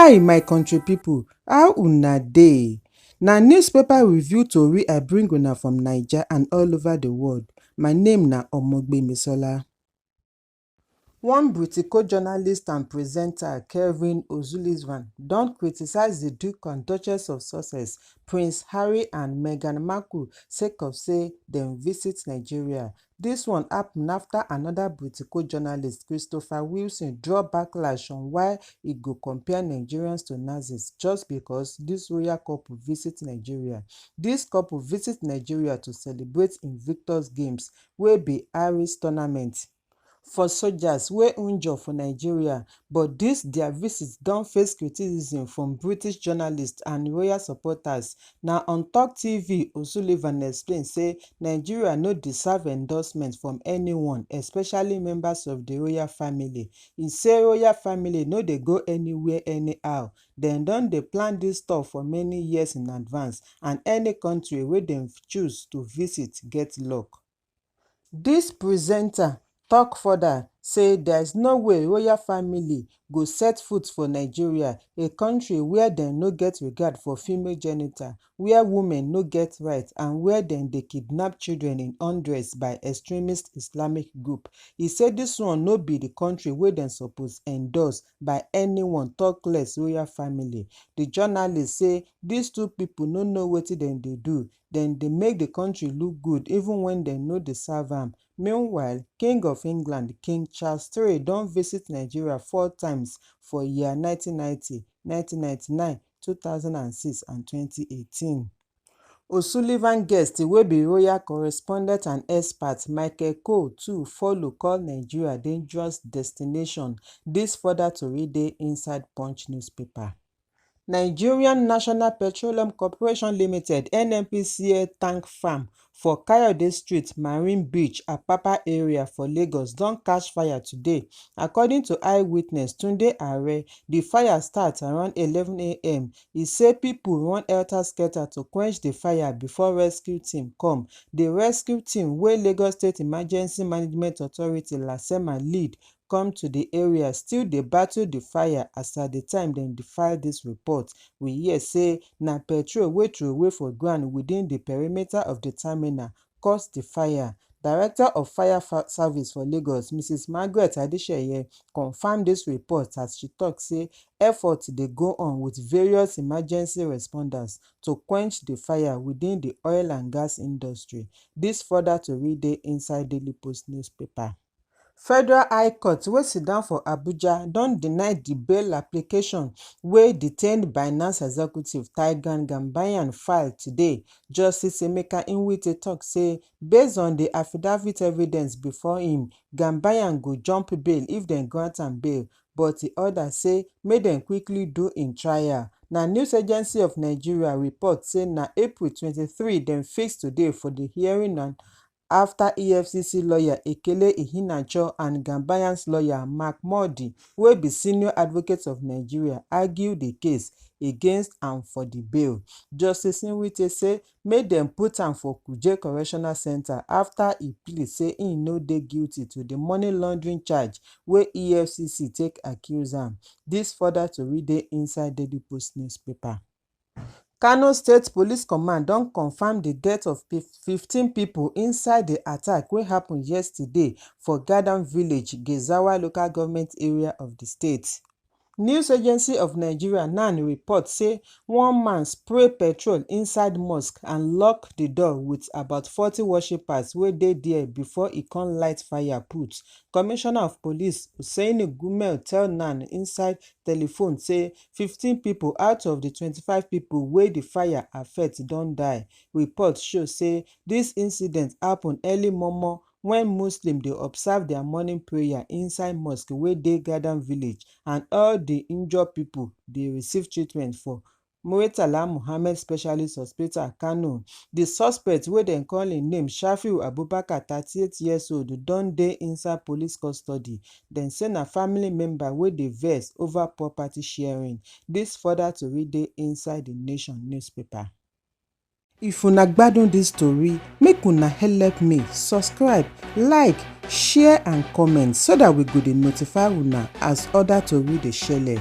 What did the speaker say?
Hi my country people, how una dey? Na newspaper review tori I bring una from Naija and all over the world. My name na Misola. One British journalist and presenter, Kevin O'Sullivan, don criticize the Duke and Duchess of Sussex, Prince Harry and Meghan Markle sake of say dem visit Nigeria. Dis one happen after another British journalist, Christopher Wilson, draw backlash on why e go compare Nigerians to Nazis just because dis royal couple visit Nigeria. Dis couple visit Nigeria to celebrate Invictus Games wey be Irish tournament for soldiers wey injure for Nigeria, but dis dia visit don face criticism from British journalists and royal supporters. Na on Talk TV, O'Sullivan explain say Nigeria no deserve endorsement from anyone, especially members of the royal family. E say royal family no dey go anywhere anyhow. Dem don dey plan dis tour for many years in advance, and any country wey dem choose to visit get luck. Dis presenter tok further say there is no way royal family go set foot for Nigeria, a country where dem no get regard for female genital, where women no get rights, and where dem dey kidnap children in hundreds by extremist Islamic group. E say dis one no be the country wey dem suppose endorse by anyone, talk less royal family. The journalist say dis two people no know wetin dem dey do. Dem dey make the country look good even when dem no deserve am. Meanwhile, King of England, King Charles III, don visit Nigeria 4 times for year 1990, 1999, 2006 and 2018. O'Sullivan guest wey be royal correspondent and expert, Michael Cole, too follow call Nigeria dangerous destination. Dis further tori dey inside Punch newspaper. Nigerian National Petroleum Corporation Limited (NNPCL) tank farm for Kayode Street, Marine Beach, Apapa area for Lagos don catch fire today. According to eyewitness Tunde Are, the fire start around 11 a.m. E say people run helter-skelter to quench the fire before rescue team come. The rescue team wey Lagos State Emergency Management Authority (LASEMA) lead come to the area still dey battle the fire. As at the time dem dey file dis report, we hear say na petrol wey throway for ground within the perimeter of the terminal cause the fire. Director of Fire Service for Lagos, Mrs. Margaret Adeseye, confirm dis report as she tok say effort dey go on with various emergency responders to quench the fire within the oil and gas industry. Dis further tori dey inside Daily Post newspaper. Federal High Court wey siddon for Abuja don deny the bail application wey detained Binance executive Tigran Gambaryan file today. Justice Emeka Nwite tok say based on the affidavit evidence before him, Gambaryan go jump bail if dem grant am bail, but e order say make dem quickly do im trial. Na News Agency of Nigeria report say na April 23 dem fix today for the hearing, and after EFCC lawyer Ekele Iheanacho and Gambaryan's lawyer Mark Mordi, wey be senior advocate of Nigeria, argue the case against and for the bail. Justice Nwite say make dem put am for Kuje Correctional Center after e plead say im no dey guilty to the money laundering charge wey EFCC take accuse am. Dis further tori dey inside Daily Post newspaper. Kano State Police Command don confirm the death of 15 people inside the attack wey happen yesterday for Gadam Village, Gezawa local government area of the state. News Agency of Nigeria NAN report say one man spray petrol inside mosque and lock the door with about 40 worshippers wey dey there before e come light fire put. Commissioner of Police Hussaini Gumel tell NAN inside telephone say 15 people out of the 25 people wey the fire affect don die. Reports show say dis incident happen early momo when Muslims dey observe their morning prayer inside mosque wey dey Gadam Village, and all the injured people dey receive treatment for Muritala Muhammed Specialist Hospital, Kano. The suspect wey dem call im name Shafiu Abubakar, 38 years old, don dey inside police custody. Dem say na family member wey dey vex over property sharing. Dis further tori dey inside The Nation newspaper. If una gbadun dis story, make una help me subscribe, like, share and comment so that we go dey notify una as other tori dey shele.